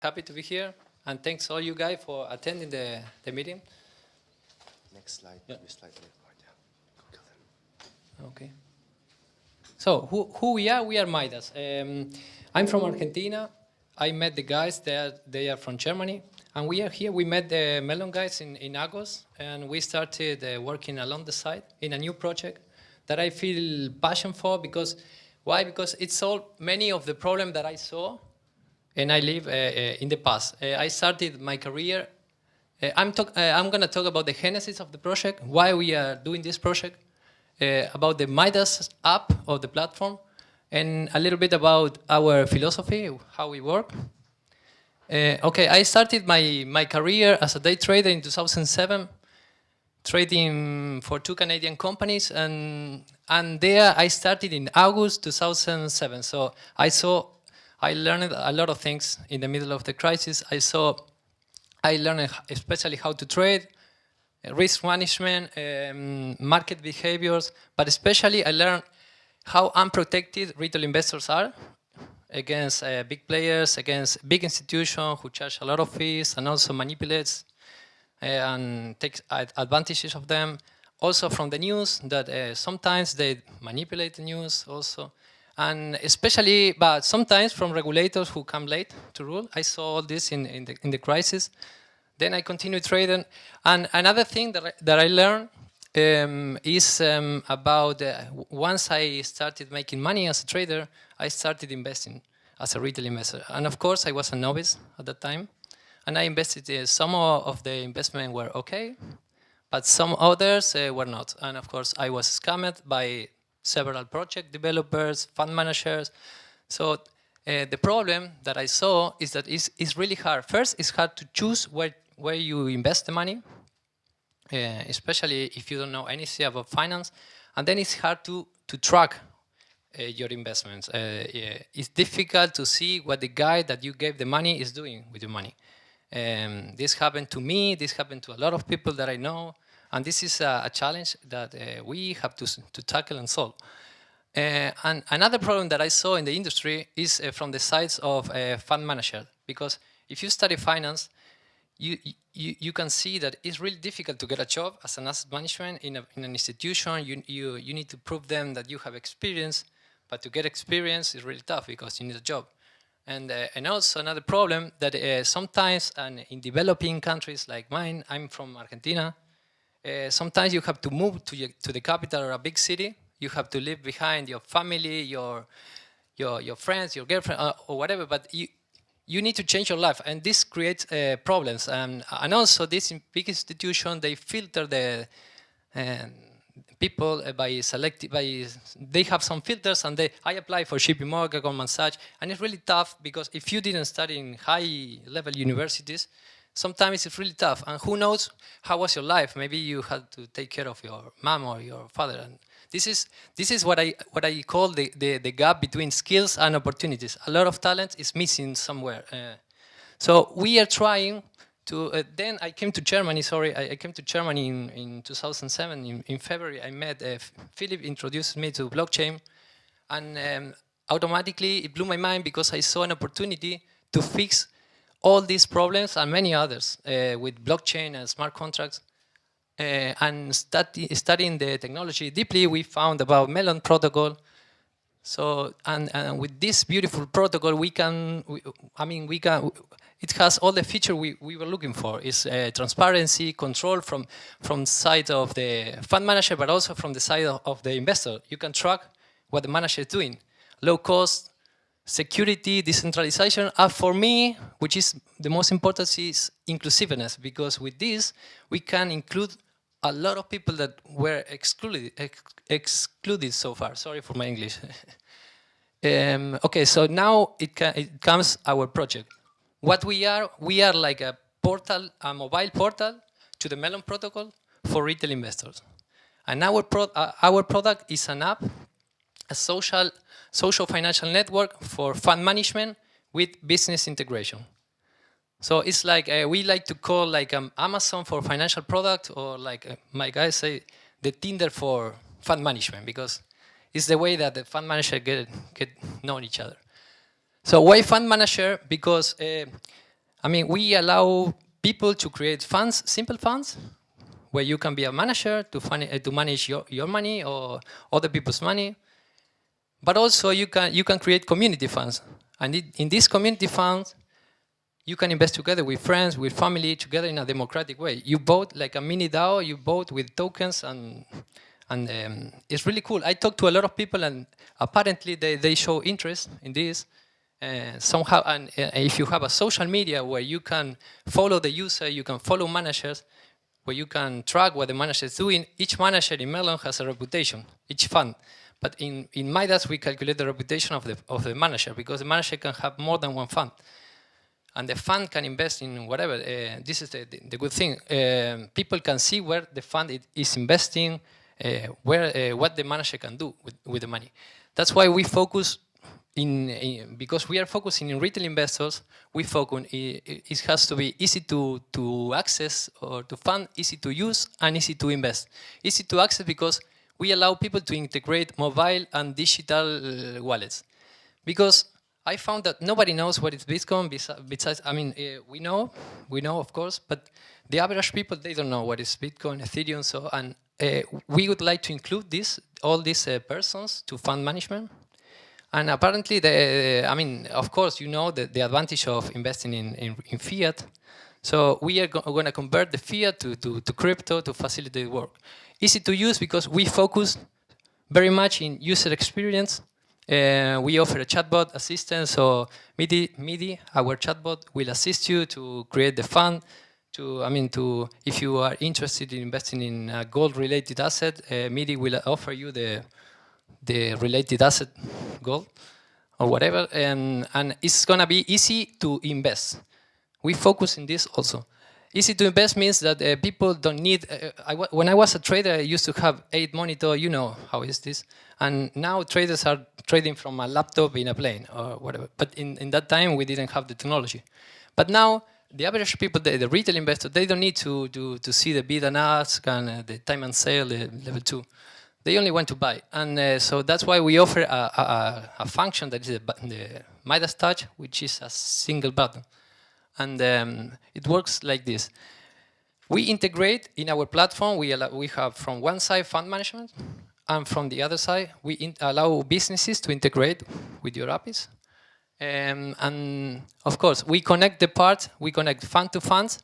happy to be here. And thanks all you guys for attending the meeting. Next slide. Yeah. Slide. Okay. So who we are? We are Midas. I'm from Argentina. I met the guys they are from Germany. And we are here. We met the Melon guys in August. And we started working along the side in a new project that I feel passion for. Because why? Because it solved many of the problems that I saw and I live in the past. I started my career. I'm going to talk about the genesis of the project, why we are doing this project, about the Midas app of the platform, and a little bit about our philosophy, how we work. Okay, I started my career as a day trader in 2007, trading for 2 Canadian companies, and there I started in August 2007. So I learned a lot of things in the middle of the crisis. I learned especially how to trade, risk management, market behaviors, but especially I learned how unprotected retail investors are against big players, against big institutions who charge a lot of fees and also manipulates and takes advantages of them. Also from the news, that sometimes they manipulate the news also. And especially, but sometimes from regulators who come late to rule. I saw all this in the crisis. Then I continued trading. And another thing that I learned is about once I started making money as a trader, I started investing as a retail investor. And of course, I was a novice at that time. And I invested, some of the investment were okay, but some others were not. And of course, I was scammed by several project developers, fund managers. So the problem that I saw is that it's really hard. First, it's hard to choose where you invest the money, especially if you don't know anything about finance. And then it's hard to track your investments. It's difficult to see what the guy that you gave the money is doing with your money. This happened to me, this happened to a lot of people that I know. And this is a challenge that we have to tackle and solve. And another problem that I saw in the industry is from the sides of fund managers. Because if you study finance, you can see that it's really difficult to get a job as an asset management in an institution. You need to prove them that you have experience. But to get experience is really tough because you need a job. And also another problem that sometimes in developing countries like mine, I'm from Argentina, sometimes you have to move to the capital or a big city. You have to leave behind your family, your friends, your girlfriend, or whatever. But you need to change your life, and this creates problems. And also, this big institution, they filter the people by selecting. They have some filters, and I apply for JP Morgan, Goldman Sachs, and it's really tough because if you didn't study in high-level universities, sometimes it's really tough. And who knows how was your life? Maybe you had to take care of your mom or your father. And this is what I call the gap between skills and opportunities. A lot of talent is missing somewhere. So we are trying to. Then I came to Germany. Sorry, I came to Germany in 2007. In February, I met Philip. Introduced me to blockchain, and automatically it blew my mind because I saw an opportunity to fix all these problems and many others with blockchain and smart contracts. And studying the technology deeply, we found about Melon Protocol. So, and with this beautiful protocol, it has all the features we were looking for. It's transparency, control from side of the fund manager, but also from the side of the investor. You can track what the manager is doing. Low cost, security, decentralization. For me, which is the most important, is inclusiveness, because with this, we can include a lot of people that were excluded so far. Sorry for my English. Okay, so now it comes our project. What we are like a portal, a mobile portal to the Melon Protocol for retail investors. And our product is an app, a social financial network for fund management with business integration. So it's like, we like to call like Amazon for financial product, or like my guys say, the Tinder for fund management, because it's the way that the fund manager get known each other. So why fund manager? Because I mean, we allow people to create funds, simple funds, where you can be a manager to manage your money or other people's money. But also you can create community funds. And in these community funds, you can invest together with friends, with family, together in a democratic way. You vote like a mini DAO, you vote with tokens, and it's really cool. I talked to a lot of people, and apparently they show interest in this. Somehow, and if you have a social media where you can follow the user, you can follow managers, where you can track what the manager is doing. Each manager in Melon has a reputation, each fund. But in Midas, we calculate the reputation of the manager, because the manager can have more than one fund. And the fund can invest in whatever. This is the good thing. People can see where the fund is investing, what the manager can do with the money. That's why we focus because we are focusing in retail investors. We focus. It has to be easy to access or to fund, easy to use, and easy to invest. Easy to access because we allow people to integrate mobile and digital wallets. Because I found that nobody knows what is Bitcoin besides, I mean, we know of course, but the average people, they don't know what is Bitcoin, Ethereum, so, and we would like to include all these persons to fund management. And apparently, I mean, of course, you know the advantage of investing in fiat. So we are going to convert the fiat to crypto to facilitate work. Easy to use because we focus very much in user experience. We offer a chatbot assistance, so MIDI, our chatbot, will assist you to create the fund. If you are interested in investing in a gold-related asset, MIDI will offer you the related asset gold or whatever, and it's gonna be easy to invest. We focus in this also. Easy to invest means that people don't need, when I was a trader, I used to have 8 monitors, you know how is this, and now traders are trading from a laptop in a plane or whatever, but in that time we didn't have the technology. But now, the average people, the retail investor, they don't need to see the bid and ask and the time and sale, the level 2. They only want to buy, and so that's why we offer a function that is the Midas Touch, which is a single button. And it works like this. We integrate in our platform, we have from one side fund management, and from the other side, we allow businesses to integrate with your APIs. And of course, we connect we connect fund to funds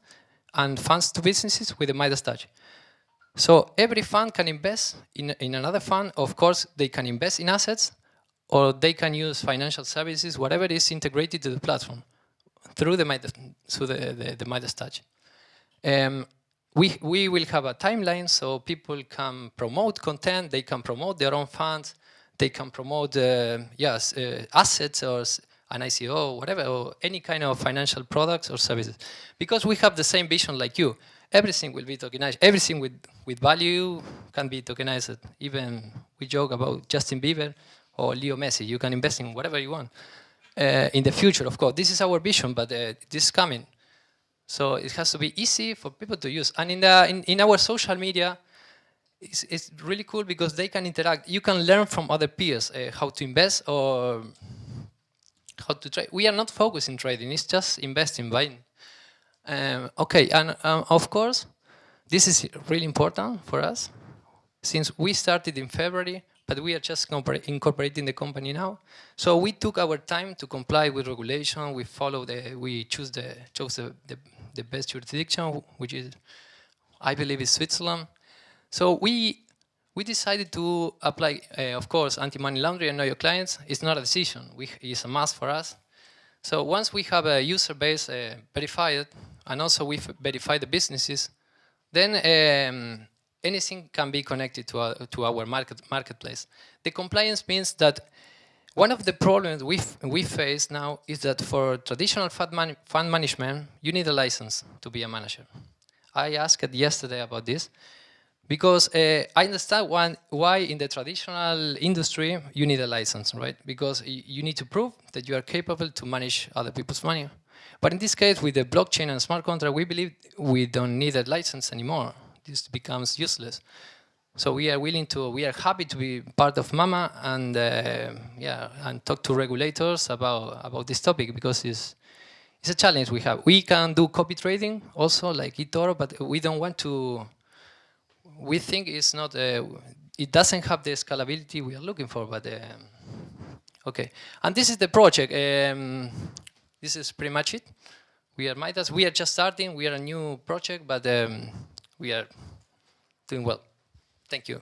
and funds to businesses with the Midas Touch. So every fund can invest in another fund. Of course, they can invest in assets, or they can use financial services, whatever is integrated to the platform through the Midas Touch. We will have a timeline, so people can promote content, they can promote their own funds, they can promote assets or an ICO, whatever, or any kind of financial products or services. Because we have the same vision like you. Everything will be tokenized. Everything with value can be tokenized. Even we joke about Justin Bieber or Leo Messi. You can invest in whatever you want. In the future, of course. This is our vision, but this is coming. So it has to be easy for people to use. And in our social media, it's really cool because they can interact. You can learn from other peers how to invest or how to trade. We are not focused in trading. It's just investing, buying. Okay, and of course, this is really important for us, since we started in February, but we are just incorporating the company now. So we took our time to comply with regulation. We chose the best jurisdiction, which is, I believe, is Switzerland. So we decided to apply, of course, anti-money laundering and know your clients. It's not a decision. It's a must for us. So once we have a user base verified, and also we verify the businesses, then anything can be connected to our marketplace. The compliance means that one of the problems we face now is that for traditional fund management, you need a license to be a manager. I asked yesterday about this, because I understand why in the traditional industry you need a license, right? Because you need to prove that you are capable to manage other people's money. But in this case, with the blockchain and smart contract, we believe we don't need a license anymore. This becomes useless. So we are happy to be part of MAMA and and talk to regulators about this topic, because it's a challenge we have. We can do copy trading also like eToro, but we don't want to. We think it's not. It doesn't have the scalability we are looking for. But okay, and this is the project. This is pretty much it. We are Midas. We are just starting. We are a new project, but we are doing well. Thank you.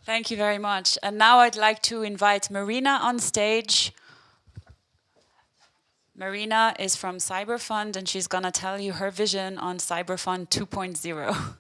Thank you very much. And now I'd like to invite Marina on stage. Marina is from Cyberfund, and she's going to tell you her vision on Cyberfund 2.0.